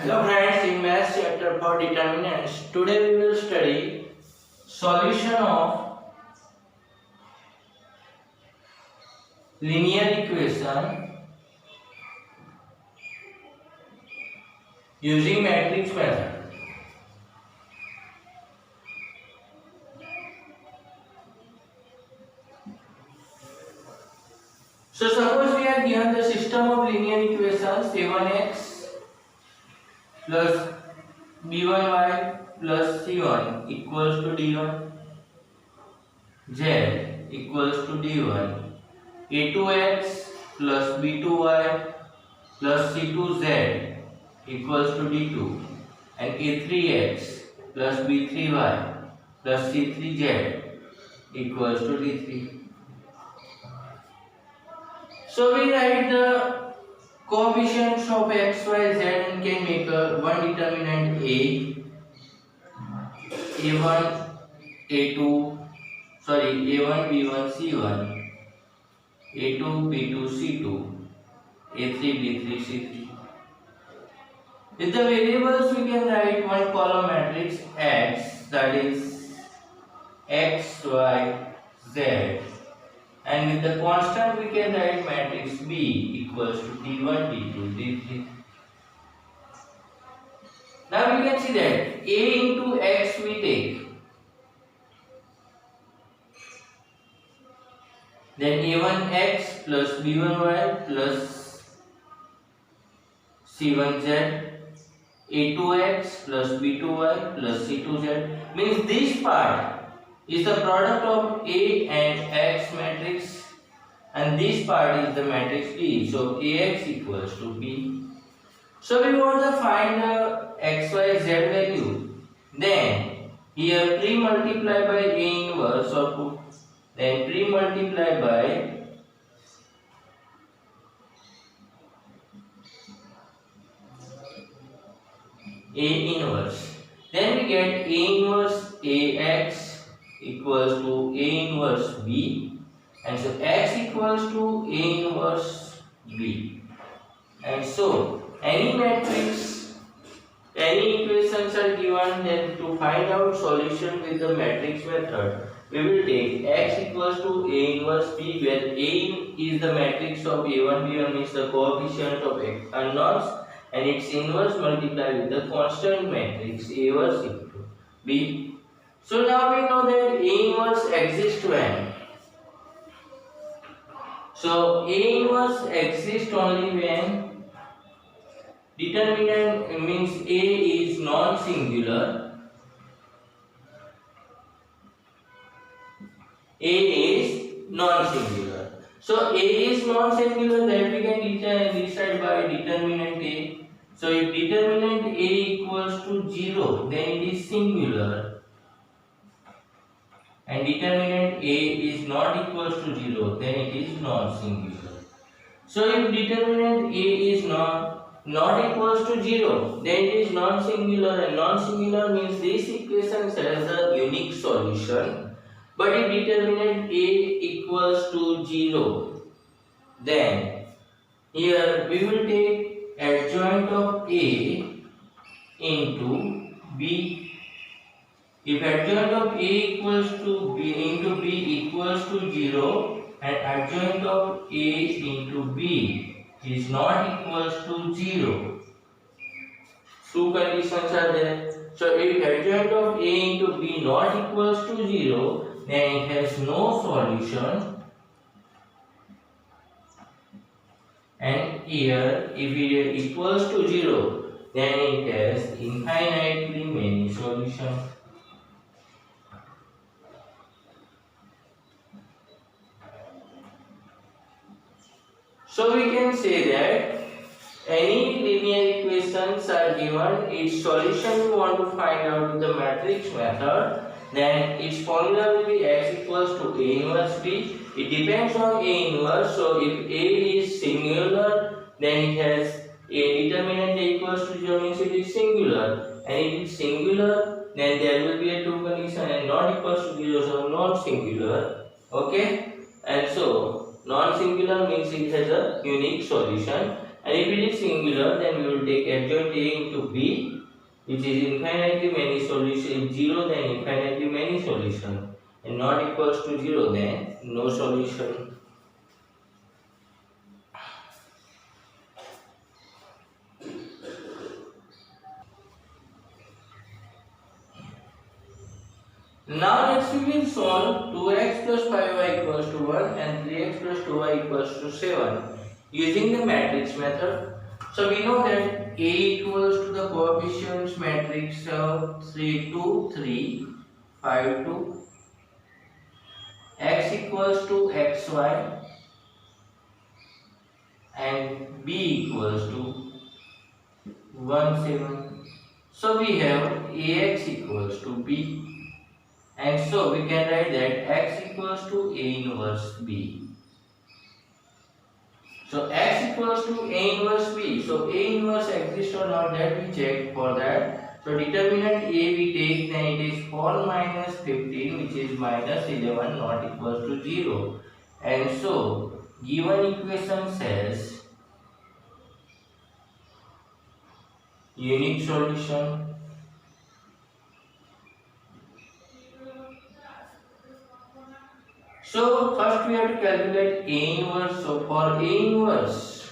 Hello friends, in Maths chapter for determinants, today we will study solution of linear equation using matrix method. So suppose we are given the system of linear equations a1x plus b1y plus c1 equals to d1, z equals to d1, a2x plus b2y plus c2z equals to d2, and a3x plus b3y plus c3z equals to d3. So we write the coefficients of x, y, z and can make one determinant a1, a2, a1, b1, c1, a2, b2, c2, a3, b3, c3. With the variables we can write one column matrix X, that is x, y, z, and with the constant we can write matrix B equals to d1, d2, d3. Now we can see that A into x we take, then a1x plus b1y plus c1z, a2x plus b2y plus c2z, means this part is the product of A and X matrix, and this part is the matrix B. So Ax equals to B. So we want to find the x, y, z value. Then here pre-multiply by A inverse or then pre-multiply by A inverse. Then we get A inverse Ax equals to A inverse B, and so x equals to A inverse B. And so any matrix, any equations are given, then to find out solution with the matrix method, we will take x equals to A inverse B, where A is the matrix of A1, B1 means the coefficient of x unknowns, and its inverse multiply with the constant matrix A inverse into B. So now we know that A inverse exists when. So A inverse exists only when determinant means A is non-singular. A is non-singular. So A is non-singular, that we can decide by determinant A. So if determinant A equals to 0, then it is singular. And determinant A is not equals to 0, then it is non-singular. So if determinant A is not equals to 0, then it is non-singular, and non-singular means this equation has a unique solution. But if determinant A equals to 0, then here we will take adjoint of A into B. If adjoint of A equals to B into B equals to 0, and adjoint of A into B is not equals to 0, two conditions are there. So if adjoint of A into B not equals to 0, then it has no solution. And here if it equals to 0, then it has infinitely many solutions. So we can say that any linear equations are given, its solution we want to find out with the matrix method, then its formula will be x equals to A inverse B. It depends on A inverse, so if A is singular, then it has a determinant A equals to 0 means it is singular, and if it is singular, then there will be a two condition, and not equals to 0, so non-singular. Okay, and so non-singular means it has a unique solution, And if it is singular, then we will take adjoint A into B, which is infinitely many solution. If 0, then infinitely many solution, and not equals to 0, then no solution. Now next we will solve 2x plus 5y equals to 1 and 3x plus 2y equals to 7 using the matrix method. So we know that A equals to the coefficients matrix of 3, 2, 3, 5, 2, x equals to xy, and B equals to 1, 7. So we have Ax equals to B. And so we can write that x equals to A inverse B. So x equals to A inverse B. So A inverse exists or not, that we check for that. So determinant A we take, then it is 4 minus 15, which is minus 11, not equals to 0. And so given equation says unique solution. So first we have to calculate A inverse. So for A inverse,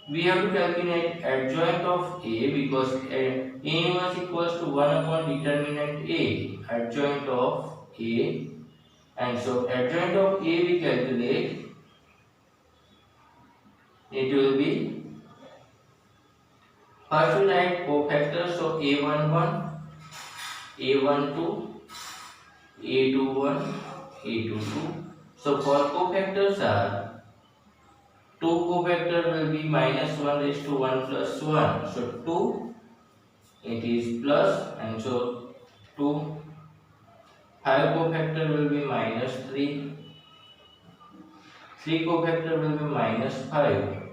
we have to calculate adjoint of A, because A inverse equals to 1 upon determinant A, adjoint of A. And so adjoint of A we calculate, it will be, first we write cofactors. So A11, A12, A21, A22. So for cofactors are, 2 cofactor will be minus 1 raised to 1 plus 1. So 2, it is plus, and so 2. 5 cofactor will be minus 3. 3 cofactor will be minus 5.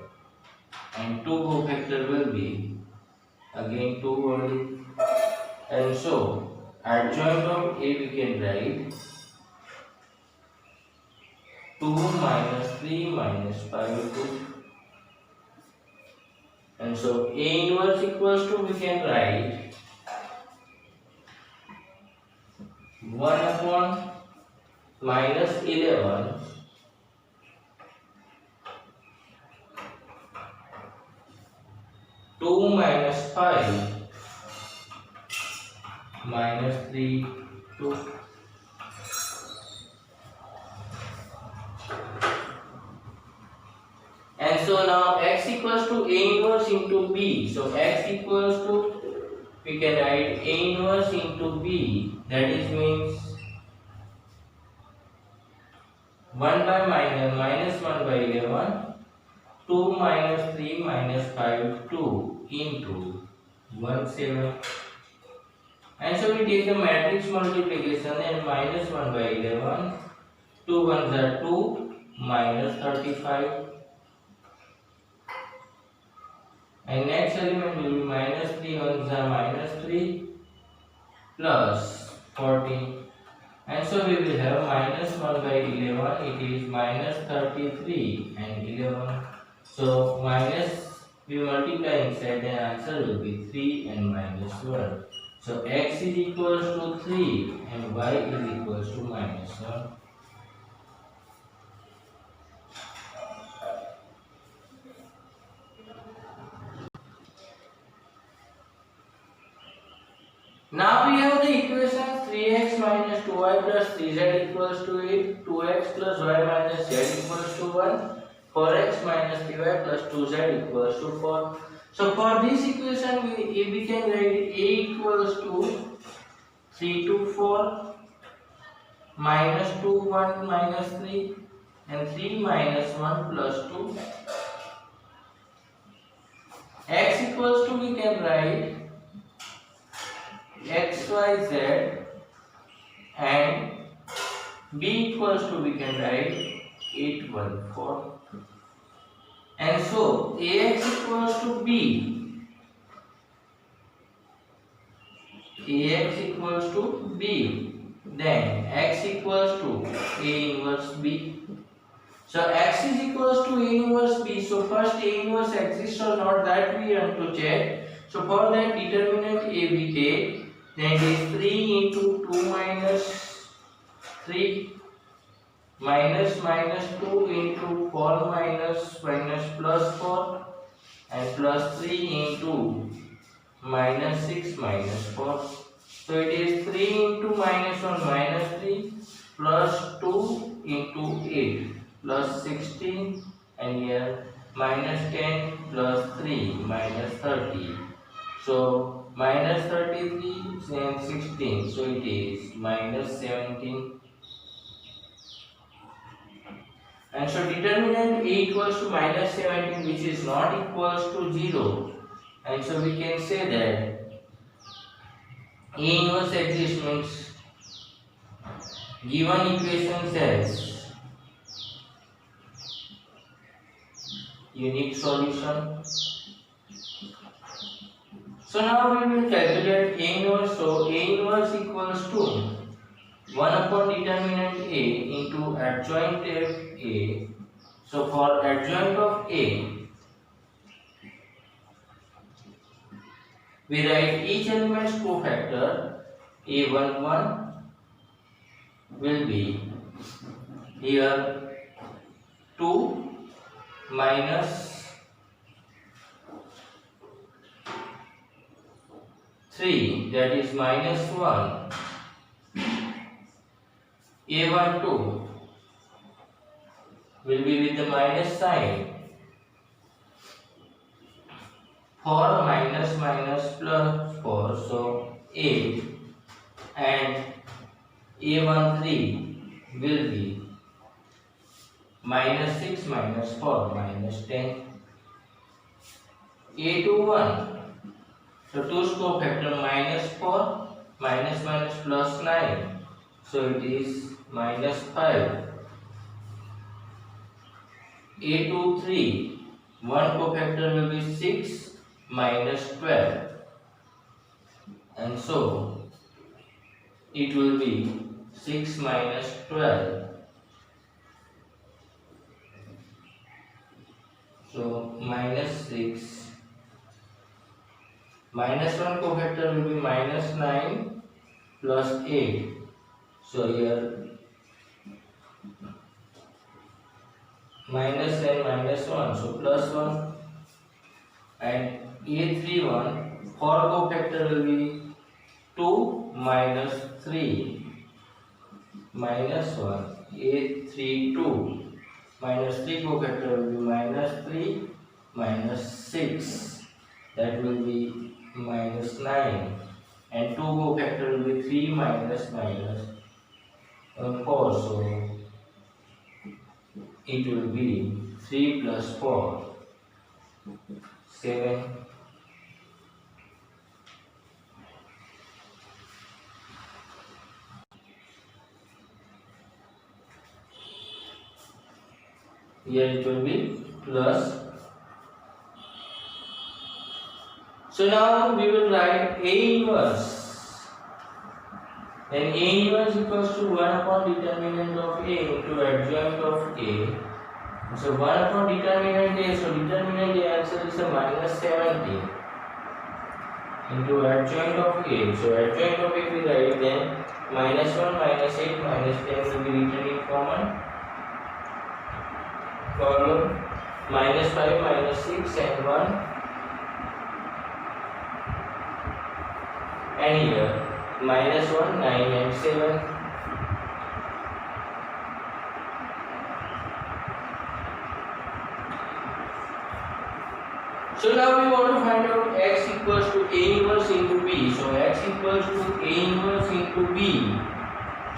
And 2 cofactor will be again 2 only. And so adjoint of A we can write 2 minus 3 minus 5 2. And so A inverse equals to, we can write 1 upon minus 11 2 minus 5 minus 3 2. And so now x equals to A inverse into B. So x equals to, we can write A inverse into B, that is means 1 by minus 1 by 11, 2 minus 3 minus 5 2 into 1 7. And so we take the matrix multiplication, and minus 1 by 11, 2 ones are 2, minus 35. And next element will be minus 3 ones are minus 3 plus 14. And so we will have minus 1 by 11, it is minus 33 and 11. So minus, we multiply inside, the answer will be 3 and minus 1. So x is equals to 3 and y is equals to minus 1. Now we have the equation 3x minus 2y plus 3z equals to 8, 2x plus y minus z equals to 1, 4x minus 3y plus 2z equals to 4. So for this equation we can write A equals to 3 to 4, minus 2 1 minus 3, and 3 minus 1 plus 2. X equals to, we can write x y z, and B equals to, we can write 8 1 4. And so Ax equals to B, Ax equals to B, then x equals to A inverse B. So x is equals to A inverse B. So first A inverse exists or not, that we want to check. So for that determinant A we take, then it is 3 into 2 minus 3 minus minus 2 into 4 minus minus plus 4 and plus 3 into minus 6 minus 4. So it is 3 into minus 1 minus 3 plus 2 into 8 plus 16 and here minus 10 plus 3 minus 30. So minus 33 and 16, so it is minus 17. And so determinant A equals to minus 17, which is not equals to 0. And so we can say that A inverse exists means given equation says unique solution. So now we will calculate A inverse. So A inverse equals to 1 upon determinant A into adjoint of A. So for adjoint of A, we write each element's cofactor. A11 will be here 2 minus 3, that is minus 1. A12 will be with the minus sign. 4 minus minus plus 4, so 8, and A13 will be minus 6 minus 4 minus 10. A21, so 2's cofactor minus 4 minus minus plus 9, so it is minus 5. A23, 1 cofactor will be 6 minus 12, and so it will be 6 minus 12. So minus 6, minus 1 cofactor will be minus 9 plus 8. So here minus and minus 1, so plus 1, and A31, 4 cofactor will be 2 minus 3 minus 1, A32, minus 3 cofactor will be minus 3 minus 6, that will be minus 9, and 2 cofactor will be 3 minus minus 4, so it will be 3 plus 4, 7. Here it will be plus. So now we will write A inverse. Then A inverse equals to 1 upon determinant of A into adjoint of A. So 1 upon determinant A, so determinant A answer is a minus 17 into adjoint of A. So adjoint of A we write, then minus 1 minus 8 minus 10 will be written in common column, minus 5 minus 6 and 1, and here minus 1, 9 and 7. So now we want to find out x equals to A inverse into B. So x equals to A inverse into B.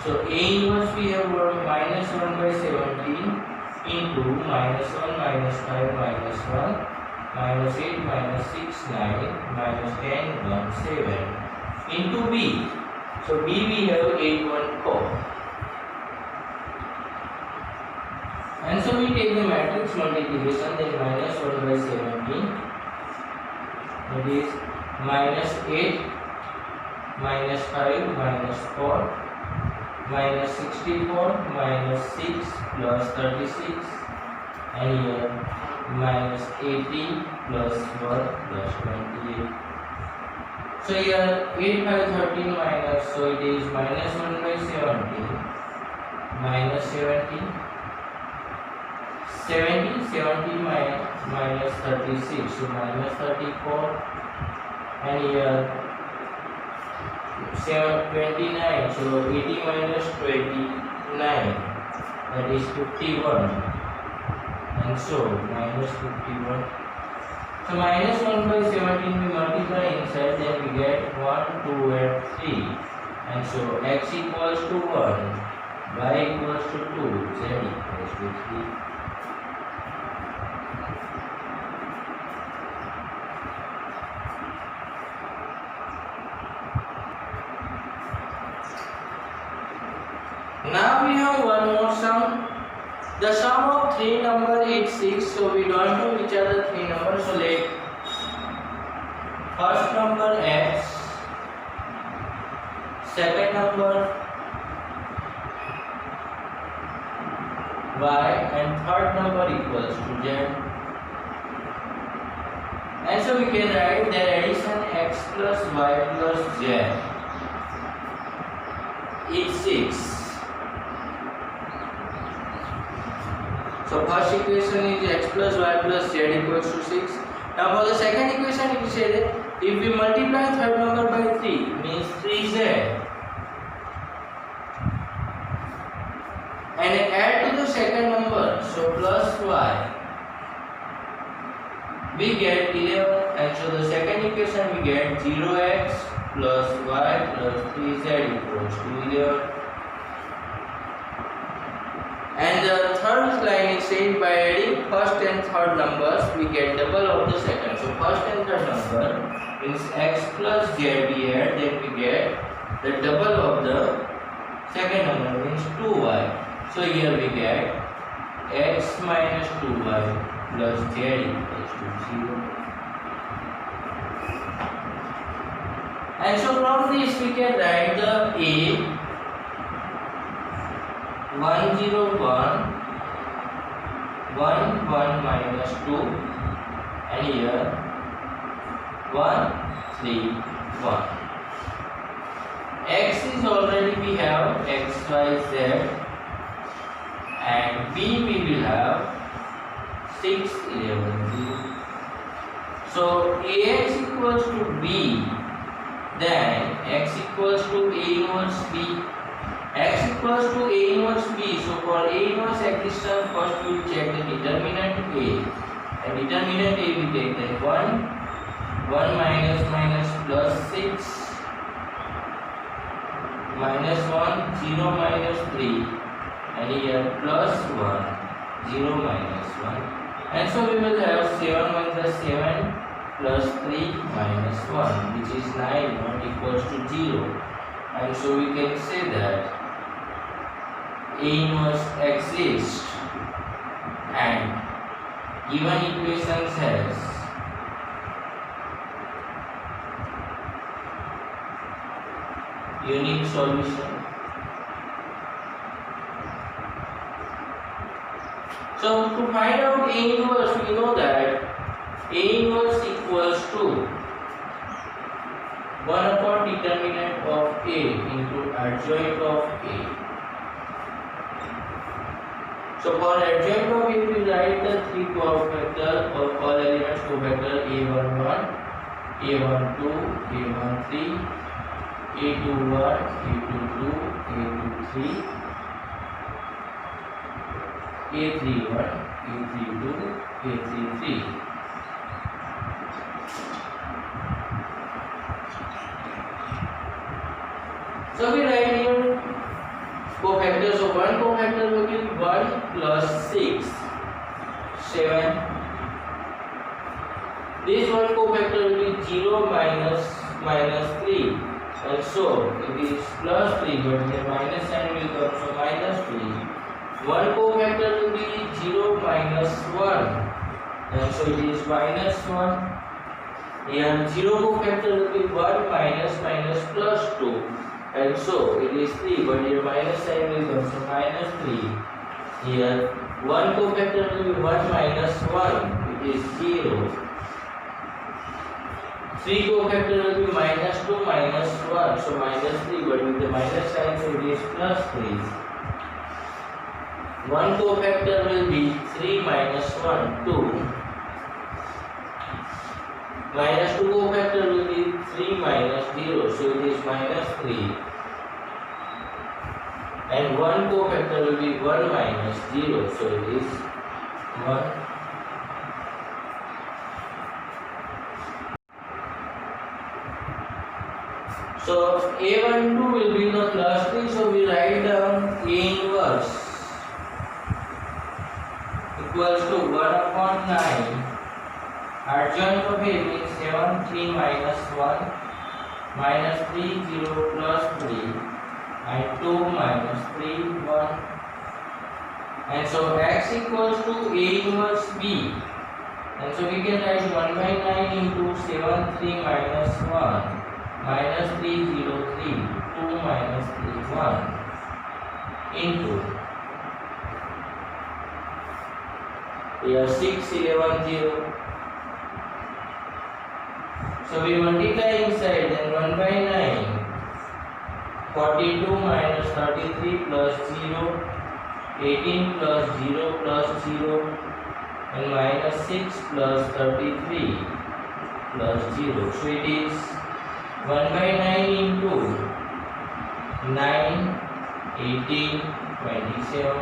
So A inverse we have got minus 1 by 17 into minus 1 minus 5 minus 1 minus 8 minus 6 9 minus 10 1 7 into B. So B we have 8 1 4, and so we take the matrix multiplication, then minus 1 by 17, that is minus 8 minus 5 minus 4 minus 64 minus 6 plus 36, and here minus 80 plus 1 plus 28. So here 8 by 13 minus, so it is minus 1 by 17, minus 70, 70 minus 36, so minus 34, and here 29, so 80 minus 29, that is 51, and so minus 51. So minus 1 by 17 we multiply inside, then we get 1, 2 and 3, and so x equals to 1, y equals to 2, z equals to 3. Now we have one more sum. The sum of three numbers is 6, so we don't know which are the three numbers. So let first number x, second number y, and third number equals to z. And so we can write that addition x plus y plus z is 6. So first equation is x plus y plus z equals to 6. Now for the second equation, we say that if we multiply third number by 3, means 3z, and add to the second number, so plus y, we get 11, and so the second equation we get 0x plus y plus 3z equals to 11. And the third line is said by adding first and third numbers, we get double of the second. So first and third number means x plus z we add, then we get the double of the second number, means 2y. So here we get x minus 2y plus z equals to 0. And so from this we can write the a 1 0 1 1 1 minus 2, and here 1 3 1. X is already we have x y z, and b we will have 6 11 0. So ax equals to b, then x equals to a inverse b. X equals to a inverse b. So for a inverse existence, first we will check the determinant a. And determinant a we take that 1 minus minus plus 6 minus 1 0 minus 3, and here plus 1 0 minus 1, and so we will have 7 minus 7 plus 3 minus 1, which is 9 not equals to 0, and so we can say that A inverse exists, and given equations has unique solution. So to find out A inverse, we know that A inverse equals to 1 upon determinant of A into adjoint of A. So for adjoint of A, we write the three cofactor of all elements cofactor A11, A12, A13, A21, A22, A23, A31, A32, A33. So we write here cofactor. So one cofactor will be 1 plus 6, 7. This one cofactor will be 0 minus 3, and so it is plus 3, but the minus sign will come, so minus 3. One cofactor will be 0 minus 1, and so it is minus 1. Here 0 cofactor will be 1 minus plus 2, and so it is 3, but here minus sign will come, so minus 3. Here 1 cofactor will be 1 minus 1, it is 0. 3 cofactor will be minus 2 minus 1, so minus 3, but with the minus sign, so it is plus 3. 1 cofactor will be 3 minus 1, 2. Minus 2 cofactor will be 3 minus 0, so it is minus 3. And 1 cofactor will be 1 minus 0, so it is 1. So A12 will be the plus 3, so we write down A inverse equals to 1 upon 9. Adjoint of A means 7, 3 minus 1, minus 3, 0 plus 3, and 2 minus 3, 1. And so x equals to A inverse B. And so we can write 1 by 9 into 7, 3 minus 1, minus 3, 0, 3, 2 minus 3, 1, into here 6, 11, 0. So we multiply inside, then 1 by 9, 42 minus 33 plus 0, 18 plus 0 plus 0, and minus 6 plus 33 plus 0. So it is 1 by 9 into 9, 18, 27.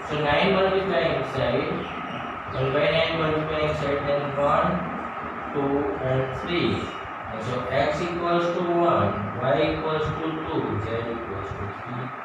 So 9 multiply inside, 1 by 9 multiply inside, then 1, 2 and 3. And so x equals to 1, y equals to 2, z equals to 3.